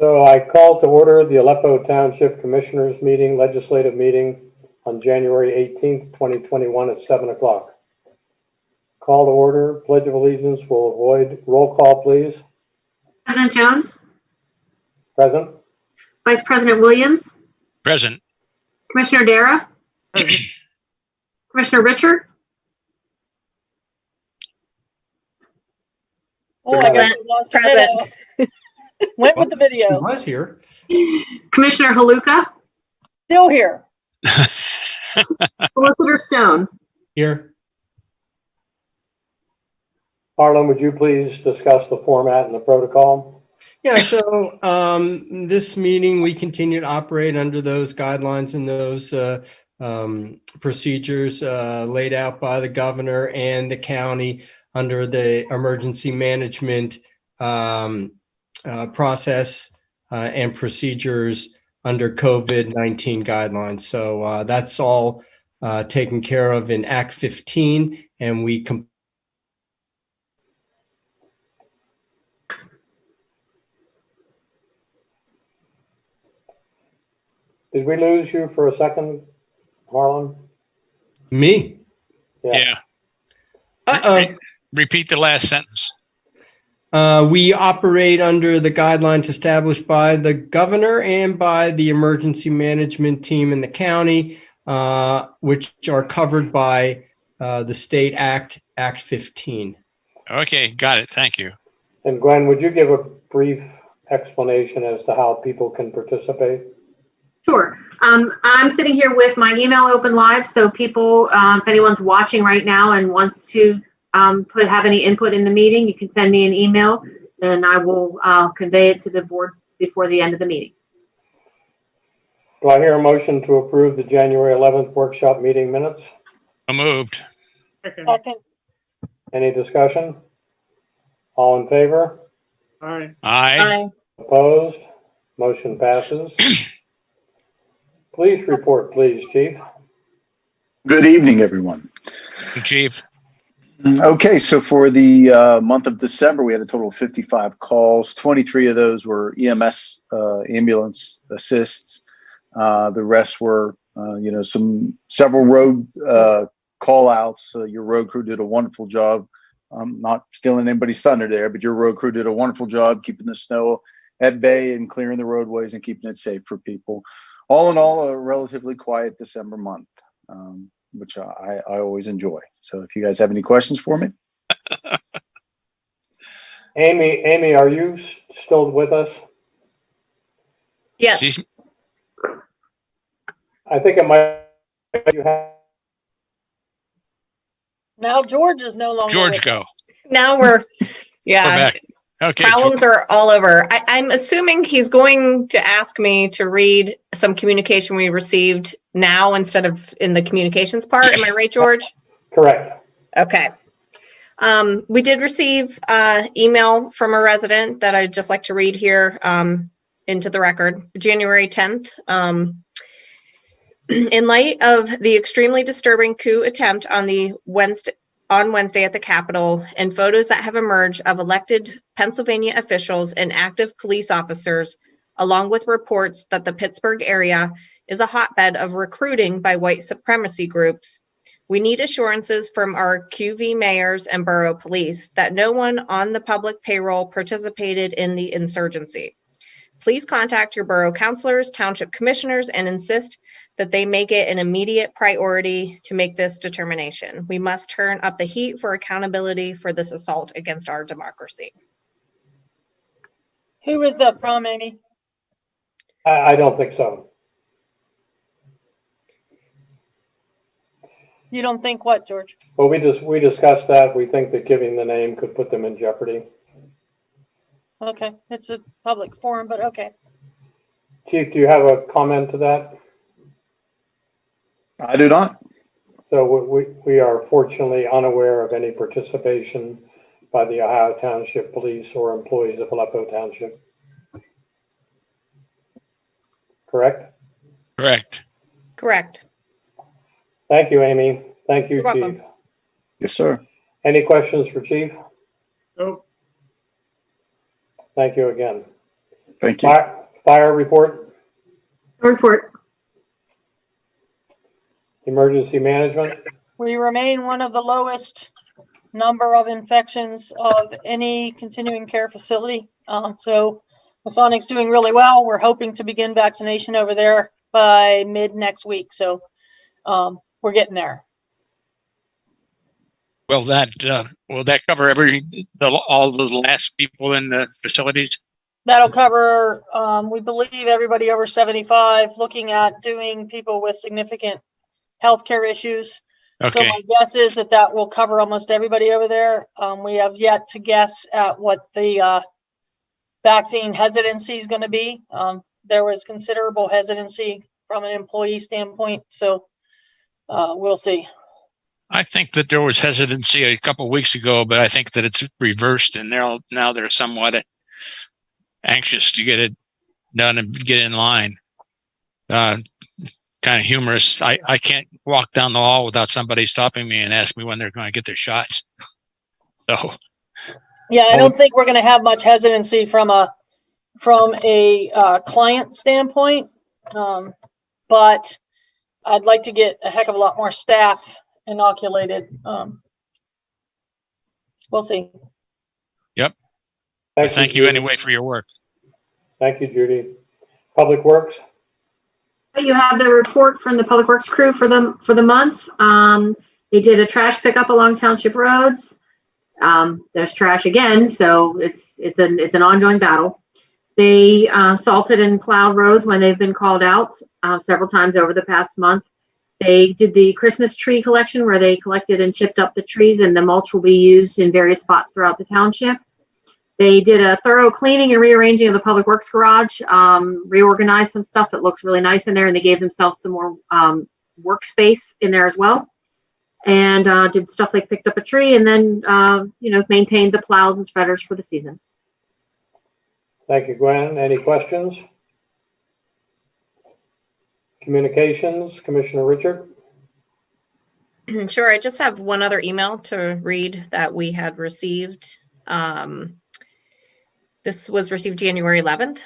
So I call to order the Aleppo Township Commissioners meeting, legislative meeting on January 18th, 2021 at 7 o'clock. Call to order. Pledge of Allegiance will avoid. Roll call, please. President Jones? Present. Vice President Williams? Present. Commissioner Dara? Commissioner Richard? Oh, I guess we lost the video. Went with the He video. was here. Commissioner Haluka? Still here. Solicitor Stone? Here. Harlan, would you please discuss the format and the protocol? Yeah, so this meeting, we continue to operate under those guidelines and those procedures laid out by the governor and the county under the emergency management process and procedures under COVID-19 guidelines. So that's all taken care of in Act 15, and we Did we lose you for a second, Harlan? Me? Yeah. Uh-oh. Repeat the last sentence. We operate under the guidelines established by the governor and by the emergency management team in the county, which are covered by the state Act 15. Okay, got it. Thank you. And Gwen, would you give a brief explanation as to how people can participate? Sure. I'm sitting here with my email open live, so people, if anyone's watching right now and wants to have any input in the meeting, you can send me an email and I will convey it to the board before the end of the meeting. Do I hear a motion to approve the January 11th workshop meeting minutes? So moved. Second. Any discussion? All in favor? Aye. Opposed? Motion passes. Police report, please, Chief. Good evening, everyone. Chief. Okay, so for the month of December, we had a total of 55 calls. 23 of those were EMS ambulance assists. The rest were, several road call outs. Your road crew did a wonderful job. I'm not stealing anybody's thunder there, but your road crew did a wonderful job keeping the snow at bay and clearing the roadways and keeping it safe for people. All in all, a relatively quiet December month, which I always enjoy. So if you guys have any questions for me. Amy, are you still with us? Yes. She's- I think it might. You have. Now George is no longer George, with go. us. Now We're yeah, back. Okay. problems are all over. I'm assuming he's going to ask me to read some communication we received now instead of in the communications part. Am I right, George? Correct. Okay. We did receive email from a resident that I'd just like to read here into the record. January 10th. In light of the extremely disturbing coup attempt on Wednesday at the Capitol and photos that have emerged of elected Pennsylvania officials and active police officers, along with reports that the Pittsburgh area is a hotbed of recruiting by white supremacy groups, we need assurances from our QV mayors and borough police that no one on the public payroll participated in the insurgency. Please contact your borough councilors, township commissioners, and insist that they make it an immediate priority to make this determination. We must turn up the heat for accountability for this assault against our democracy. Who is that from, Amy? I don't think so. You don't think what, George? Well, we discussed that. We think that giving the name could put them in jeopardy. Okay, it's a public forum, but okay. Chief, do you have a comment to that? I do not. So we are fortunately unaware of any participation by the Ohio Township Police or employees of Aleppo Township. Correct? Correct. Correct. Thank you, Amy. Thank you, You're welcome. Chief. Yes, sir. Any questions for Chief? Nope. Thank you again. Thank you. Fire report, Report. emergency management, We remain one of the lowest number of infections of any continuing care facility. So Masonic's doing really well. We're hoping to begin vaccination over there by mid next week. So we're getting there. Will that cover all the last people in the facilities? That'll cover, we believe, everybody over 75, looking at doing people with significant healthcare issues. So Okay, my guess is that will cover almost everybody over there. We have yet to guess at what the vaccine hesitancy is going to be. There was considerable hesitancy from an employee standpoint, so we'll see. I think that there was hesitancy a couple of weeks ago, but I think that it's reversed, and now they're somewhat anxious to get it done and get in line. Kind of humorous. I can't walk down the hall without somebody stopping me and asking me when they're going to get their shots. So, Yeah, I don't think we're going to have much hesitancy from a client standpoint, but I'd like to get a heck of a lot more staff inoculated. We'll see. thank you Judy. anyway for your work. Thank you, Judy. Public Works, You have the report from the Public Works crew for the month. They did a trash pickup along township roads. There's trash again, so it's an ongoing battle. They salted and plowed roads when they've been called out several times over the past month. They did the Christmas tree collection where they collected and chipped up the trees, and the mulch will be used in various spots throughout the township. They did a thorough cleaning and rearranging of the Public Works garage, reorganized some stuff that looks really nice in there, and they gave themselves some more workspace in there as well. And did stuff like picked up a tree and then, maintained the plows and spreaders for the season. thank you, Gwen. Any questions? Communications, Commissioner Richard. Sure, I just have one other email to read that we had received. This was received January 11th.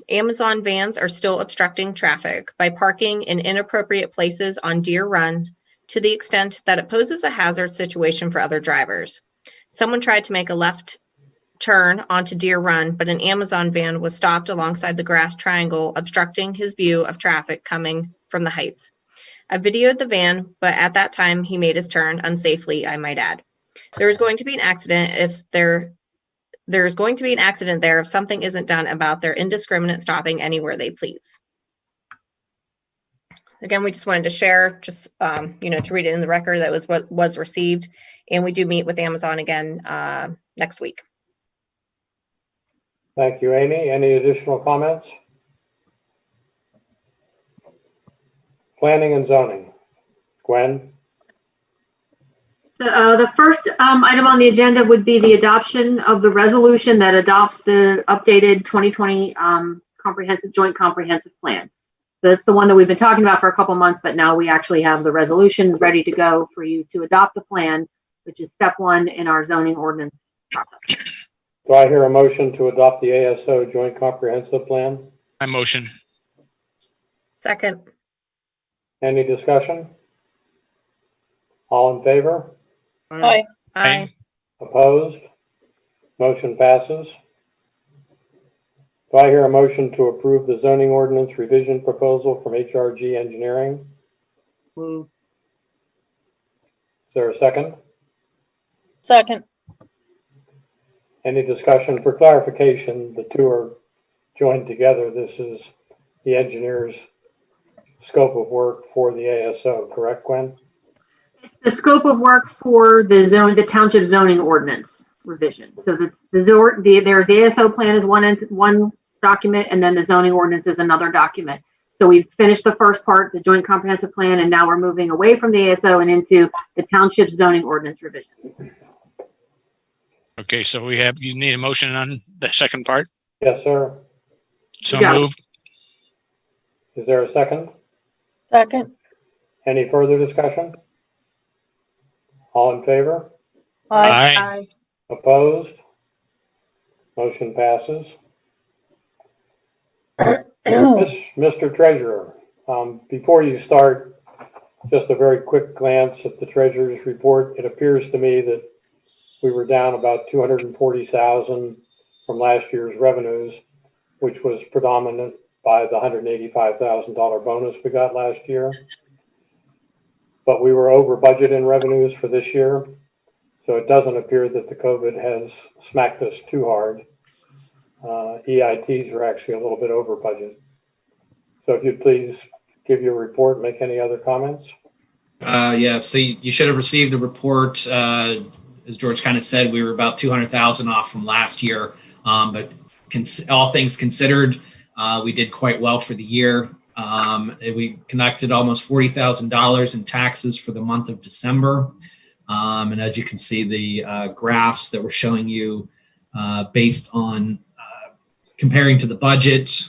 Amazon vans are still obstructing traffic by parking in inappropriate places on Deer Run to the extent that it poses a hazard situation for other drivers. Someone tried to make a left turn onto Deer Run, but an Amazon van was stopped alongside the grass triangle, obstructing his view of traffic coming from the heights. I videoed the van, but at that time he made his turn unsafely, I might add. There's going to be an accident there if something isn't done about their indiscriminate stopping anywhere they please. Again, we just wanted to share, to read it in the record. That was what was received, and we do meet with Amazon again next week. Thank you, Amy. Any additional comments? Planning and zoning. Gwen? The first item on the agenda would be the adoption of the resolution that adopts the updated 2020 joint comprehensive plan. That's the one that we've been talking about for a couple months, but now we actually have the resolution ready to go for you to adopt the plan, which is step one in our zoning ordinance process. Do I hear a motion to adopt the ASO joint comprehensive plan? I motion. Second. Any discussion? All in favor? Aye. Aye. Opposed? Motion passes. Do I hear a motion to approve the zoning ordinance revision proposal from HRG Engineering? Move. Is there a second? Second. Any discussion? For clarification, the two are joined together. This is the engineer's scope of work for the ASO, correct, Gwen? The scope of work for the township zoning ordinance revision. So there's the ASO plan is one document, and then the zoning ordinance is another document. So we've finished the first part, the joint comprehensive plan, and now we're moving away from the ASO and into the township zoning ordinance revision. Okay, so you need a motion on the second part? Yes, sir. So Yeah. moved. Is there a second? Second. Any further discussion? All in favor? Aye. Opposed? Motion passes. Mr. Treasurer, before you start, just a very quick glance at the treasurer's report. It appears to me that we were down about 240,000 from last year's revenues, which was predominant by the $185,000 bonus we got last year. But we were over budget in revenues for this year. So it doesn't appear that the COVID has smacked us too hard. EITs are actually a little bit over budget. So if you'd please give your report and make any other comments. Yeah, so you should have received the report. As George kind of said, we were about 200,000 off from last year. But all things considered, we did quite well for the year. We collected almost $40,000 in taxes for the month of December. And as you can see, the graphs that we're showing you based on comparing to the budget.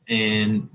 And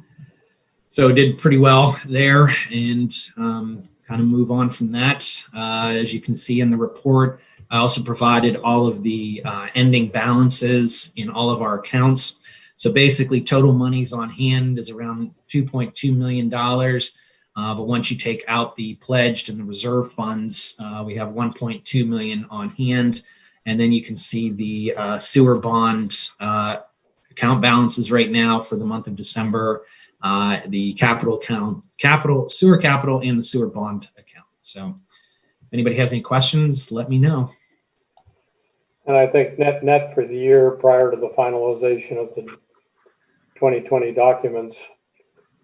so it did pretty well there, and kind of move on from that. As you can see in the report, I also provided all of the ending balances in all of our accounts. So basically total monies on hand is around $2.2 million. But once you take out the pledged and the reserve funds, we have 1.2 million on hand. And then you can see the sewer bond account balances right now for the month of December, the sewer capital and the sewer bond account. So if anybody has any questions, let me know. And I think net for the year prior to the finalization of the 2020 documents,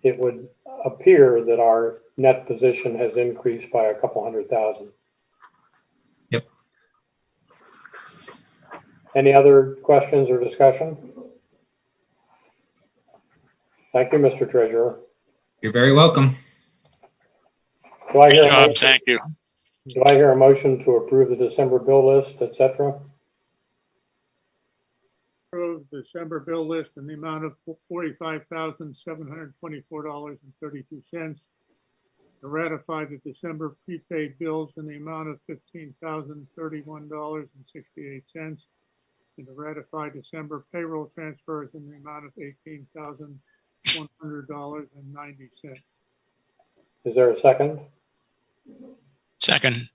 it would appear that our net position has increased by a couple 100,000. Yep. Any other questions or discussion? Thank you, Mr. Treasurer. You're very welcome. Do I hear Good a job, motion? thank you. Do I hear a motion to approve the December bill list, et cetera? Approve the December bill list in the amount of $45,724.32. To ratify the December prepaid bills in the amount of $15,031.68. And to ratify December payroll transfers in the amount of $18,100.90. Is there a second? Second.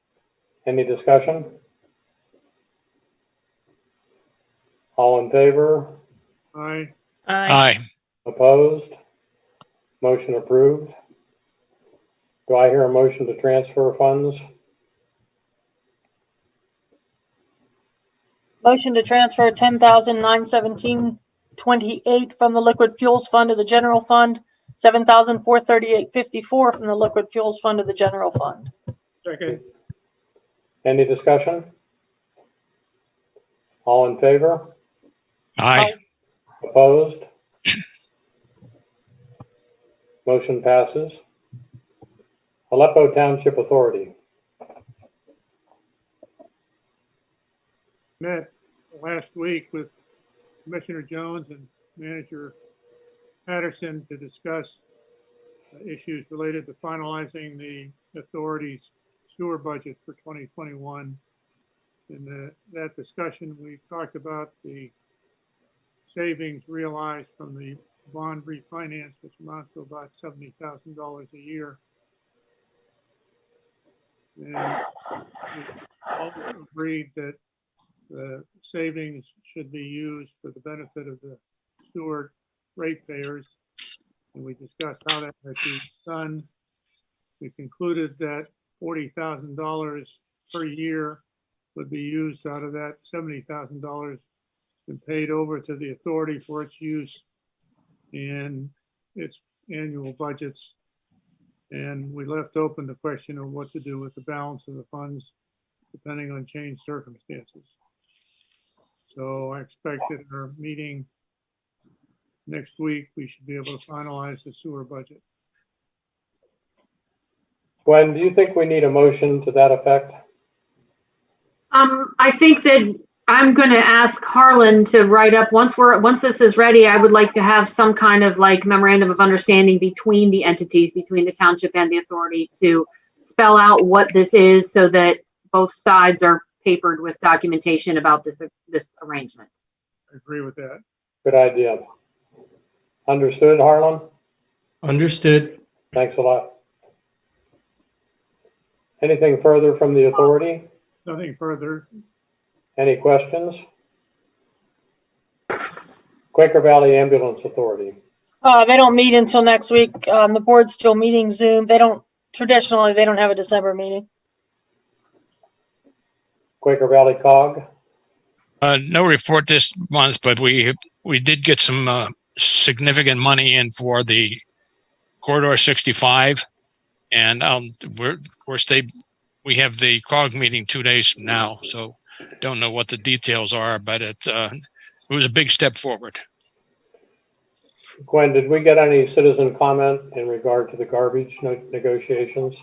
Any discussion? All in favor? Aye. Aye. Opposed? Motion approved. Do I hear a motion to transfer funds? Motion to transfer 10,917.28 from the liquid fuels fund to the general fund, 7,438.54 from the liquid fuels fund to the general fund. Second. Any discussion? All in favor? Aye. Opposed? Motion passes. Aleppo Township Authority. Met last week with Commissioner Jones and Manager Patterson to discuss issues related to finalizing the authority's sewer budget for 2021. In that discussion, we talked about the savings realized from the bond refinance, which amounts to about $70,000 a year. And we all agreed that the savings should be used for the benefit of the sewer ratepayers. And we discussed how that might be done. We concluded that $40,000 per year would be used out of that. $70,000 been paid over to the authority for its use in its annual budgets. And we left open the question of what to do with the balance of the funds, depending on changed circumstances. So I expect at our meeting next week, we should be able to finalize the sewer budget. Gwen, do you think we need a motion to that effect? I think that I'm going to ask Harlan to write up, once this is ready, I would like to have some kind of like memorandum of understanding between the entities, between the township and the authority, to spell out what this is so that both sides are papered with documentation about this arrangement. I agree with that. Good idea. Understood, Harlan? Understood. Thanks a lot. Anything further from the authority? Nothing further. Any questions? Quaker Valley Ambulance Authority. They don't meet until next week. The board's still meeting Zoom. Traditionally, they don't have a December meeting. Quaker Valley COG. No report this month, but we did get some significant money in for the Corridor 65, and we have the COG meeting 2 days from now, so don't know what the details are, but it was a big step forward. Gwen, did we get any citizen comment in regard to the garbage negotiations?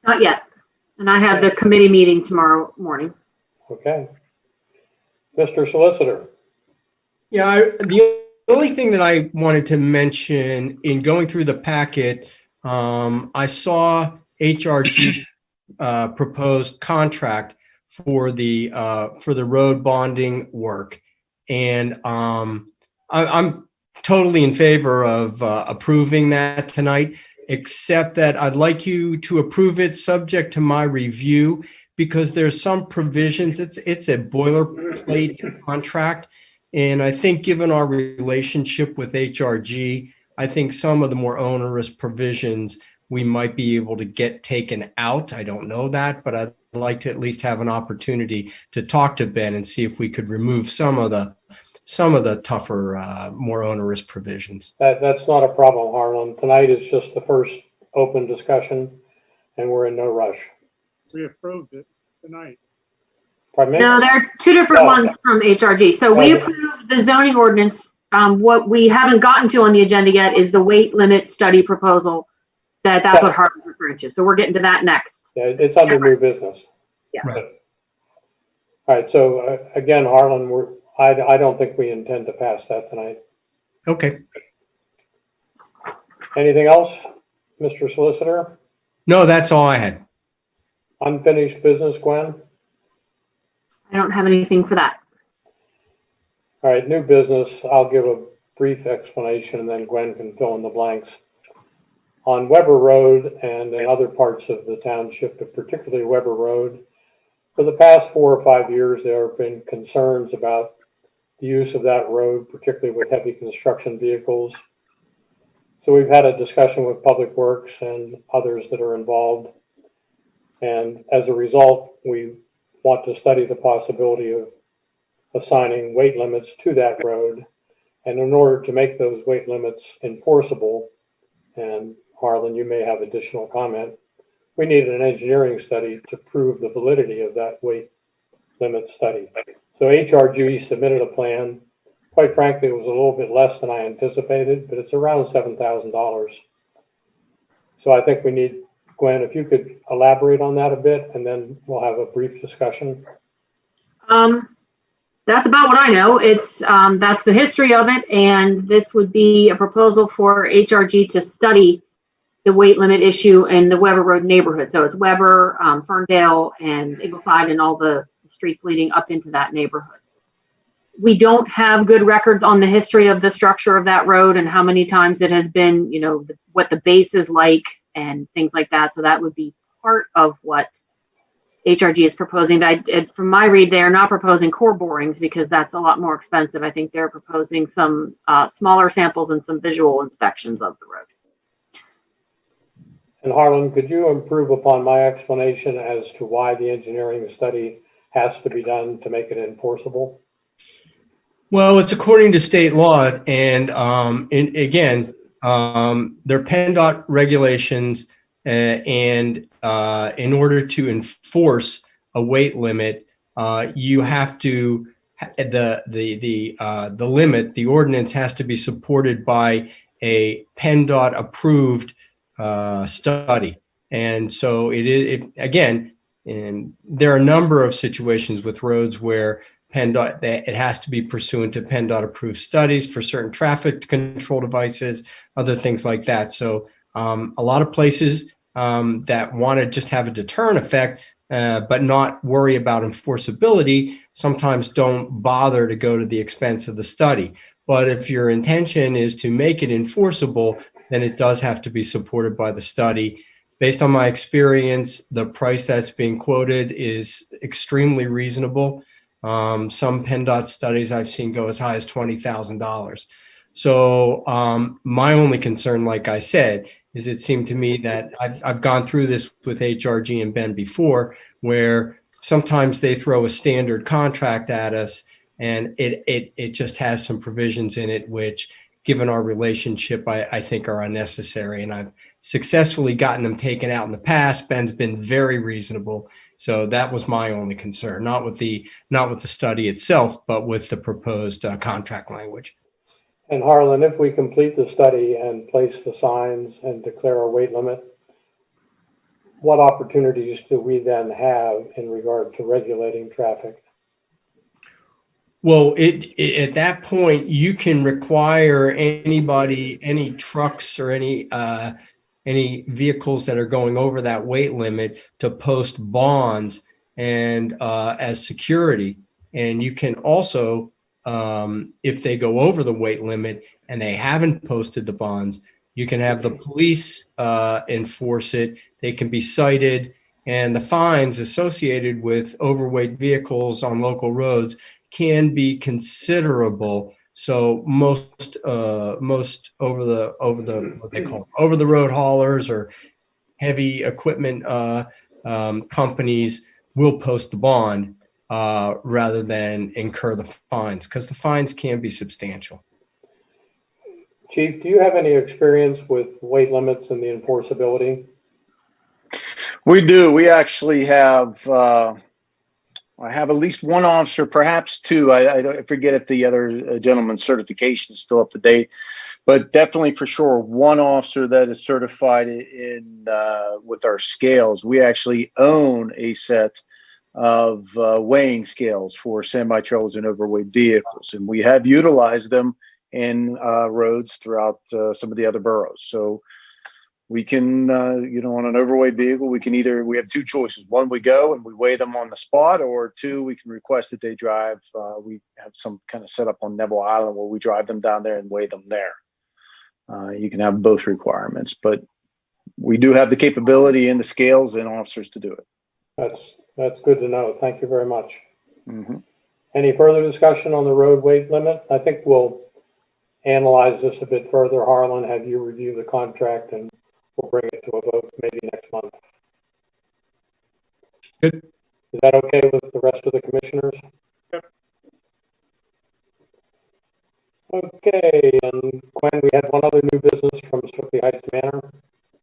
Not yet. And I have the committee meeting tomorrow morning. Okay. Mr. Solicitor. Yeah, the only thing that I wanted to mention in going through the packet, I saw HRG proposed contract for the road bonding work, and I'm totally in favor of approving that tonight, except that I'd like you to approve it subject to my review, because there's some provisions. It's a boilerplate contract, and I think given our relationship with HRG, I think some of the more onerous provisions we might be able to get taken out. I don't know that, but I'd like to at least have an opportunity to talk to Ben and see if we could remove some of the tougher, more onerous provisions. That's not a problem, Harlan. Tonight is just the first open discussion, and we're in no rush. We approved it tonight. Pardon me? No, there are two different ones from HRG. So we approved the zoning ordinance. What we haven't gotten to on the agenda yet is the weight limit study proposal. That's what Harlan's referring to. So we're getting to that next. Yeah, it's under new business. Yeah. Right. All right. So again, Harlan, I don't think we intend to pass that tonight. Okay. Anything else, Mr. Solicitor? No, that's all I had. Unfinished business, Gwen? I don't have anything for that. All right, new business. I'll give a brief explanation and then Gwen can fill in the blanks. On Weber Road and in other parts of the township, but particularly Weber Road, for the past 4 or 5 years, there have been concerns about the use of that road, particularly with heavy construction vehicles. So we've had a discussion with Public Works and others that are involved. And as a result, we want to study the possibility of assigning weight limits to that road. And in order to make those weight limits enforceable, and Harlan, you may have additional comment, we need an engineering study to prove the validity of that weight limit study. So HRG submitted a plan. Quite frankly, it was a little bit less than I anticipated, but it's around $7,000. So I think we need, Gwen, if you could elaborate on that a bit, and then we'll have a brief discussion. That's about what I know. It's that's the history of it, and this would be a proposal for HRG to study the weight limit issue in the Weber Road neighborhood. So it's Weber, Ferndale, and Ingleside, and all the streets leading up into that neighborhood. We don't have good records on the history of the structure of that road and how many times it has been, you know, what the base is like and things like that. So that would be part of what HRG is proposing. From my read, they are not proposing core borings because that's a lot more expensive. I think they're proposing some smaller samples and some visual inspections of the road. And Harlan, could you improve upon my explanation as to why the engineering study has to be done to make it enforceable? Well, it's according to state law, and again, they're PennDOT regulations, and in order to enforce a weight limit, you have to the limit, the ordinance has to be supported by a PennDOT approved study, and so again, and there are a number of situations with roads where PennDOT, it has to be pursuant to PennDOT approved studies for certain traffic control devices, other things like that. So a lot of places that want to just have a deterrent effect, but not worry about enforceability, sometimes don't bother to go to the expense of the study. But if your intention is to make it enforceable, then it does have to be supported by the study. Based on my experience, the price that's being quoted is extremely reasonable. Some PennDOT studies I've seen go as high as $20,000. So my only concern, like I said, is it seemed to me that I've gone through this with HRG and Ben before, where sometimes they throw a standard contract at us, and it just has some provisions in it which, given our relationship, I think are unnecessary. And I've successfully gotten them taken out in the past. Ben's been very reasonable. So that was my only concern, not with the study itself, but with the proposed contract language. And Harlan, if we complete the study and place the signs and declare a weight limit, what opportunities do we then have in regard to regulating traffic? Well, at that point, you can require anybody, any trucks or any vehicles that are going over that weight limit to post bonds and as security. And you can also, if they go over the weight limit and they haven't posted the bonds, you can have the police enforce it. They can be cited, and the fines associated with overweight vehicles on local roads can be considerable. So most over the what they call over the road haulers or heavy equipment companies will post the bond rather than incur the fines, because the fines can be substantial. Chief, do you have any experience with weight limits and the enforceability? We do. We actually have, I have at least one officer, perhaps two. I forget if the other gentleman's certification is still up to date, but definitely for sure one officer that is certified in with our scales. We actually own a set of weighing scales for semi-trailers and overweight vehicles, and we have utilized them in roads throughout some of the other boroughs. So we can, on an overweight vehicle, we have two choices. One, we go and we weigh them on the spot, or two, we can request that they drive. We have some kind of setup on Neville Island where we drive them down there and weigh them there. You can have both requirements, but we do have the capability and the scales and officers to do it. That's good to know. Thank you very much. Mm-hmm. Any further discussion on the road weight limit? I think we'll analyze this a bit further. Harlan, have you review the contract, and we'll bring it to a vote maybe next month. Good. Is that okay with the rest of the commissioners? Yep. Okay, and Gwen, we had one other new business from Swickley Heights Manor.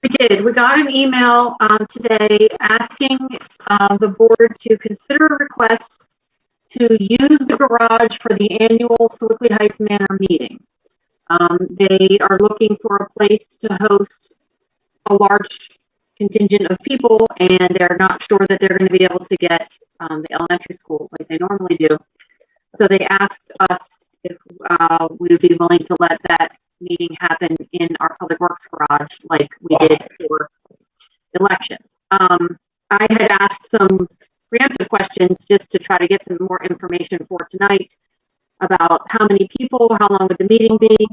We did. We got an email today asking the board to consider a request to use the garage for the annual Swickley Heights Manor meeting. They are looking for a place to host a large contingent of people, and they're not sure that they're going to be able to get the elementary school like they normally do. So they asked us if we would be willing to let that meeting happen in our public works garage like we did for elections. I had asked some preemptive questions just to try to get some more information for tonight about how many people, how long would the meeting be,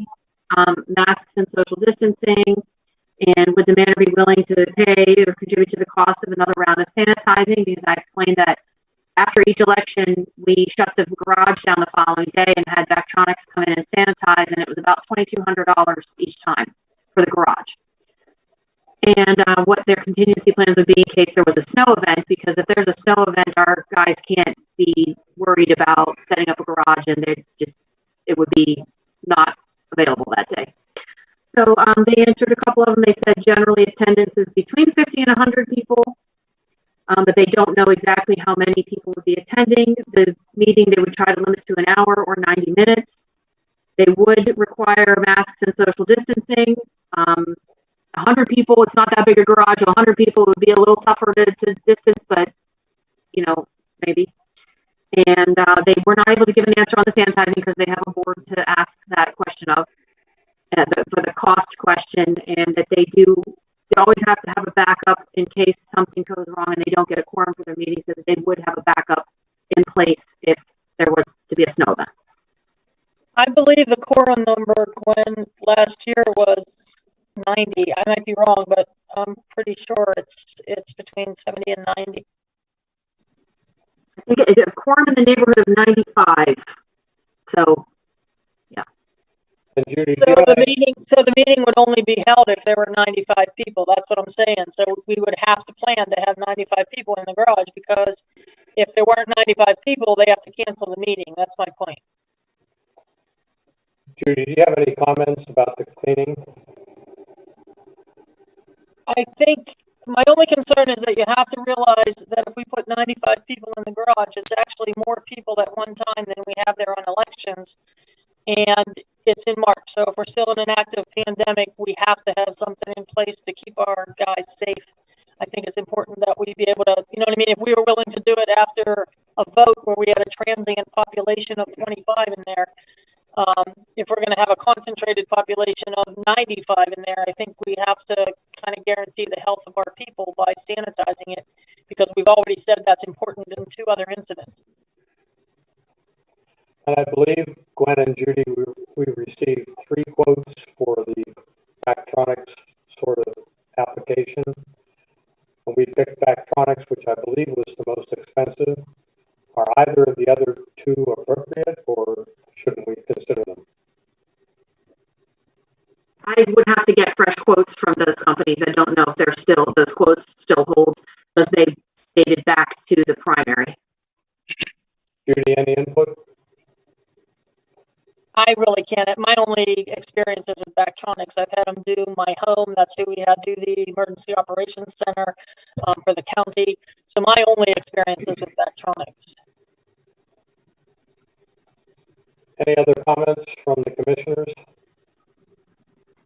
masks and social distancing, and would the manor be willing to pay or contribute to the cost of another round of sanitizing, because I explained that after each election, we shut the garage down the following day and had Vactronics come in and sanitize, and it was about $2,200 each time for the garage. And what their contingency plans would be in case there was a snow event, because if there's a snow event, our guys can't be worried about setting up a garage, and it would be not available that day. So they answered a couple of them. They said generally attendance is between 50 and 100 people, but they don't know exactly how many people would be attending. The meeting they would try to limit to an hour or 90 minutes. They would require masks and social distancing. 100 people, it's not that big a garage. 100 people would be a little tougher to distance, but maybe. And they were not able to give an answer on the sanitizing because they have a board to ask that question of, for the cost question, and that they always have to have a backup in case something goes wrong and they don't get a quorum for their meeting, so that they would have a backup in place if there was to be a snow event. believe the quorum number, Gwen, last year was 90. I might be wrong, but I'm pretty sure it's between 70 and 90. I think it's a quorum in the neighborhood of 95. So, And Judy, do So you have the meeting would only be held if there were 95 people. That's what I'm saying. So we would have to plan to have 95 people in the garage, because if there weren't 95 people, they have to cancel the meeting. That's my point. Judy, do you have any comments about the cleaning? I think my only concern is that you have to realize that if we put 95 people in the garage, it's actually more people at one time than we have there on elections. And it's in March. So if we're still in an active pandemic, we have to have something in place to keep our guys safe. I think it's important that we be able to, you know what I mean? If we were willing to do it after a vote where we had a transient population of 25 in there, if we're going to have a concentrated population of 95 in there, I think we have to kind of guarantee the health of our people by sanitizing it, because we've already said that's important in 2 other incidents. And I believe Gwen and Judy, we received 3 quotes for the Bactronics sort of application. And we picked Bactronics, which I believe was the most expensive. Are either of the other 2 appropriate, or shouldn't we consider them? I would have to get fresh quotes from those companies. I don't know if those quotes still hold, because they dated back to the primary. Judy, any input? I really can't. My only experience is with Bactronics. I've had them do my home. That's who we had do the Emergency Operations Center for the county. So my only experience is with Bactronics. Any other comments from the commissioners?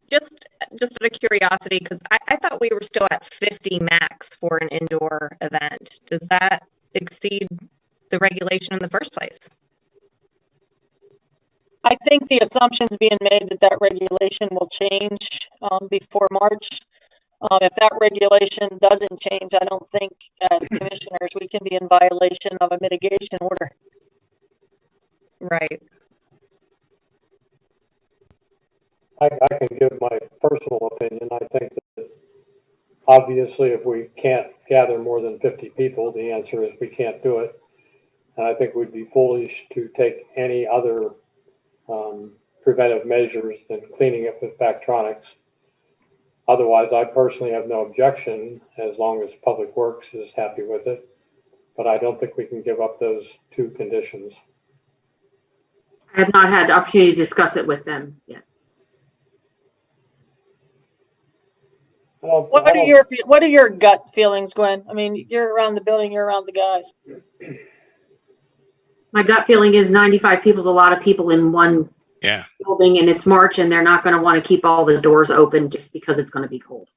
Just out of curiosity, because I thought we were still at 50 max for an indoor event. Does that exceed the regulation in the first place? I think the assumption's being made that regulation will change before March. If that regulation doesn't change, I don't think as commissioners we can be in violation of a mitigation order. Right. I can give my personal opinion. I think that obviously if we can't gather more than 50 people, the answer is we can't do it. And I think we'd be foolish to take any other preventive measures than cleaning it with Bactronics. Otherwise, I personally have no objection as long as Public Works is happy with it. But I don't think we can give up those 2 conditions. I have not had the opportunity to discuss it with them yet. What are your gut feelings, Gwen? I mean, you're around the building, you're around the guys. My gut feeling is 95 people is a lot of people in one building, and it's March, and they're not going to want to keep all the doors open just because it's going to be cold.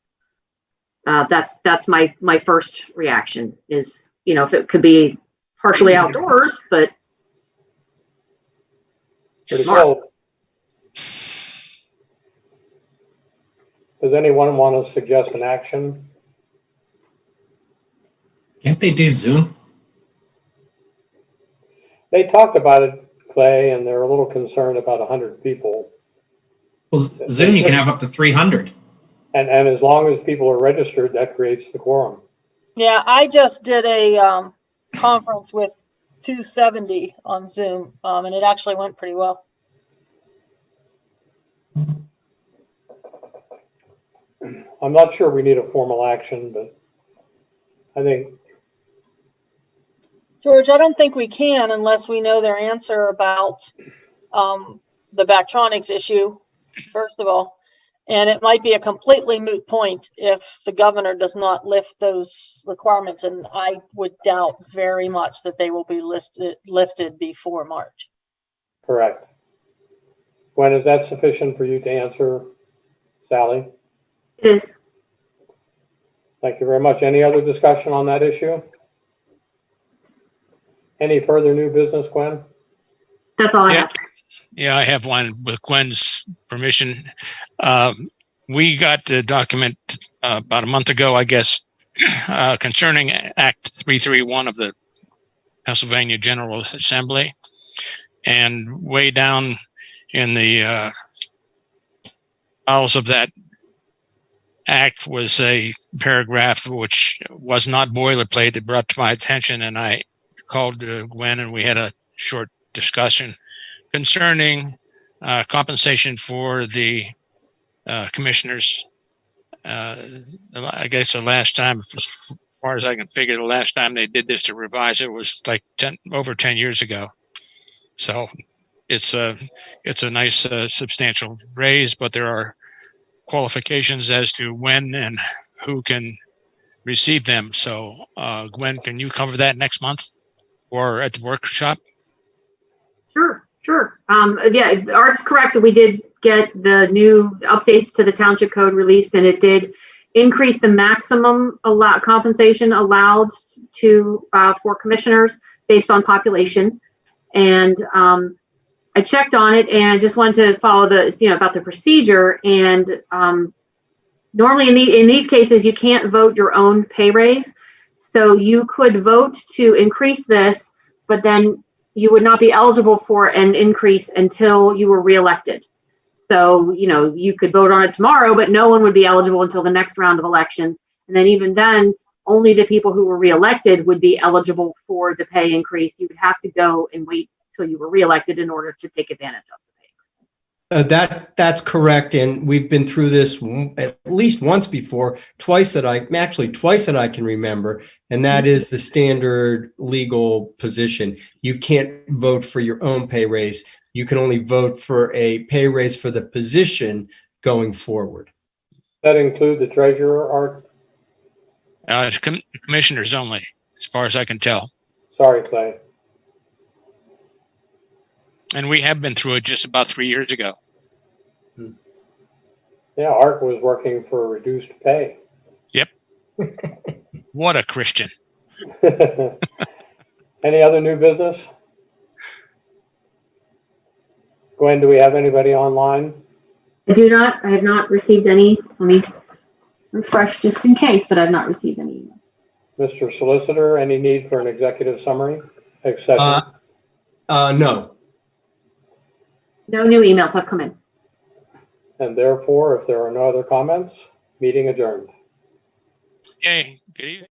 That's my first reaction is, you know, if it could be partially outdoors, but Pretty cold. Does anyone want to suggest an action? Can't they do Zoom? They talked about it, Clay, and they're a little concerned about 100 people. Well, Zoom, you can have up to 300. And as long as people are registered, that creates the quorum. Yeah, I just did a conference with 270 on Zoom, and it actually went pretty well. I'm not sure we need a formal action, but I think, George, I don't think we can unless we know their answer about the Bactronics issue, first of all. And it might be a completely moot point if the governor does not lift those requirements. And I would doubt very much that they will be lifted before March. correct. Gwen, is that sufficient for you to answer, Sally? it is. Thank you very much. Any other discussion on that issue? Any further new business, Gwen? That's all I have. Yeah, I have one with Gwen's permission. We got the document about a month ago, I guess, concerning Act 331 of the Pennsylvania General Assembly. And way down in the bowels of that act was a paragraph which was not boilerplate. It brought to my attention, and I called Gwen, and we had a short discussion concerning compensation for the commissioners. I guess the last time, as far as I can figure, the last time they did this to revise it was like over 10 years ago. So it's a nice substantial raise, but there are qualifications as to when and who can receive them. So Gwen, can you cover that next month or at the workshop? Sure. Yeah, Art's correct that we did get the new updates to the township code released, and it did increase the maximum compensation allowed to for commissioners based on population. And I checked on it, and I just wanted to follow about the procedure. And normally in these cases, you can't vote your own pay raise. So you could vote to increase this, but then you would not be eligible for an increase until you were reelected. So, you could vote on it tomorrow, but no one would be eligible until the next round of elections. And then even then, only the people who were reelected would be eligible for the pay increase. You would have to go and wait till you were reelected in order to take advantage of the pay. That's correct, and we've been through this at least once before, twice that I can remember, and that is the standard legal position. You can't vote for your own pay raise. You can only vote for a pay raise for the position going forward. That include the treasurer, Art? It's commissioners only, as far as I can tell. Sorry, Clay. And we have been through it just about 3 years ago. Yeah, Art was working for reduced pay. Yep. What a Christian. Any other new business? Gwen, do we have anybody online? I have not received any. Let me refresh just in case, but I've not received any email. Mr. Solicitor, any need for an executive summary? Session? No. No new emails have come in. And therefore, if there are no other comments, meeting adjourned. Yay. Good evening.